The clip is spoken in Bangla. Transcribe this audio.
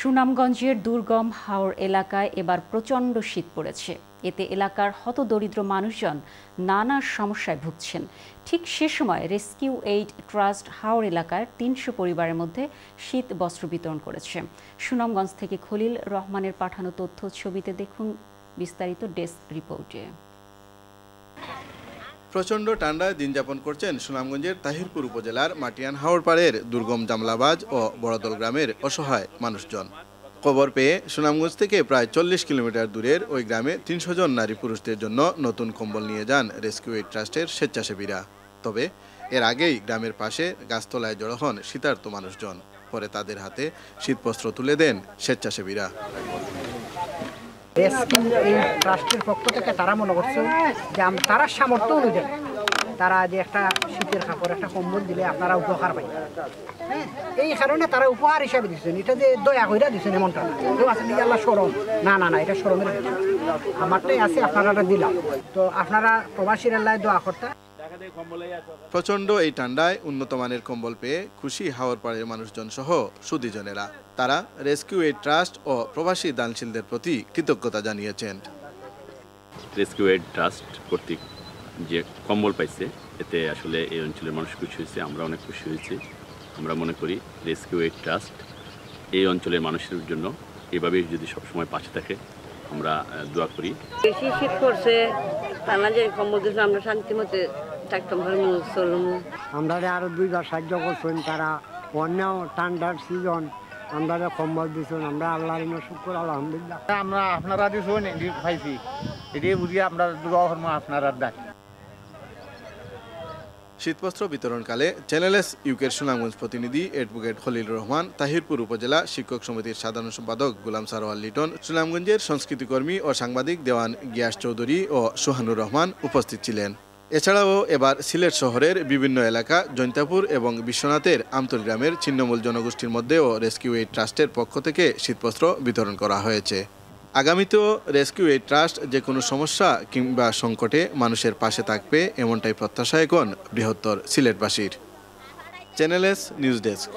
সুনামগঞ্জের দুর্গম হাওর এলাকায় এবার প্রচণ্ড শীত পড়েছে। এতে এলাকার হতদরিদ্র মানুষজন নানা সমস্যায় ভুগছেন। ঠিক সে সময় রেস্কিউ এইড ট্রাস্ট হাওর এলাকার ৩০০ পরিবারের মধ্যে শীত বস্ত্র বিতরণ করেছে। সুনামগঞ্জ থেকে খলিল রহমানের পাঠানো তথ্য ছবিতে দেখুন বিস্তারিত ডেস্ক রিপোর্টে। প্রচণ্ড ঠান্ডায় দিন যাপন করছেন সুনামগঞ্জের তাহিরপুর উপজেলার মাটিয়ান হাওরপাড়ের দুর্গম জামলাবাজ ও বড়দল গ্রামের অসহায় মানুষজন। খবর পেয়ে সুনামগঞ্জ থেকে প্রায় ৪০ কিলোমিটার দূরের ওই গ্রামে ৩০০ জন নারী পুরুষদের জন্য নতুন কম্বল নিয়ে যান রেস্কিউ এইড ট্রাস্টের স্বেচ্ছাসেবীরা। তবে এর আগেই গ্রামের পাশে গাছতলায় জড়ো হন শীতার্ত মানুষজন। পরে তাদের হাতে শীতবস্ত্র তুলে দেন স্বেচ্ছাসেবীরা। রেস্কিউ এইড ট্রাস্টের পক্ষ থেকে তারা মনে করছে যে তারা সামর্থ্য অনুযায়ী তারা যে একটা শীতের কাপড় একটা কম্বল দিলে আপনারা উপকার পাই। হ্যাঁ, এই কারণে তারা উপহার হিসাবে দিচ্ছেন। এটা যে দয়া কইরা দিচ্ছেন এমনটা না, কেউ আছে নাকি আল্লাহ শরম, না না না, এটা শরমের আমারটাই আছে, আপনারা দিলাম। তো আপনারা প্রবাসীর আল্লাহ দোয়া করতে। প্রচণ্ড এই ঠান্ডায় উন্নত মানের কম্বল পেয়ে খুশি হাওরপাড়ের মানুষজন সহ সুধীজনেরা। তারা রেস্কিউ এইড ট্রাস্ট ও প্রবাসী দানশীলদের প্রতি কৃতজ্ঞতা জানিয়েছেন। রেস্কিউ এইড ট্রাস্ট কর্তৃক যে কম্বল পাইছে এতে আসলে এই অঞ্চলের মানুষ খুশি হয়েছে, আমরা অনেক খুশি হয়েছি। আমরা মনে করি রেস্কিউ এইড ট্রাস্ট এই অঞ্চলের মানুষের জন্য এভাবেই যদি সবসময় পাশে থাকে আমরা দোয়া করি। বেশি শীত করছে, তারা যে কম্বল দিচ্ছে আমরা শান্তি মতে থাকতাম, আমরা আরো 2বার সাহায্য করছেন তারা। অন্য ঠান্ডার সিজন আমরা কম্বল দিচ্ছেন, আমরা আল্লাহর শুকর আলহামদুলিল্লাহ। আমরা আপনারা দিচ্ছেন পাইছি, এটাই বুঝি আমরা দোয়া করবো আপনারা ডাক। শীতবস্ত্র বিতরণকালে চ্যানেলস ইউকের সুনামগঞ্জ প্রতিনিধি অ্যাডভোকেট খলিল রহমান, তাহিরপুর উপজেলা শিক্ষক সমিতির সাধারণ সম্পাদক গোলাম সারোয়ার লিটন, সুনামগঞ্জের সংস্কৃতিকর্মী ও সাংবাদিক দেওয়ান গিয়াস চৌধুরী ও সোহানুর রহমান উপস্থিত ছিলেন। এছাড়াও এবার সিলেট শহরের বিভিন্ন এলাকা, জৈন্তাপুর এবং বিশ্বনাথের আমতল গ্রামের ছিন্নমূল জনগোষ্ঠীর মধ্যেও রেস্কিউ এইড ট্রাস্টের পক্ষ থেকে শীতবস্ত্র বিতরণ করা হয়েছে। আগামীতেও রেস্কিউ এইড ট্রাস্ট যে কোনো সমস্যা কিংবা সংকটে মানুষের পাশে থাকবে এমনটাই প্রত্যাশা এখন বৃহত্তর সিলেটবাসীর। Channel S news desk.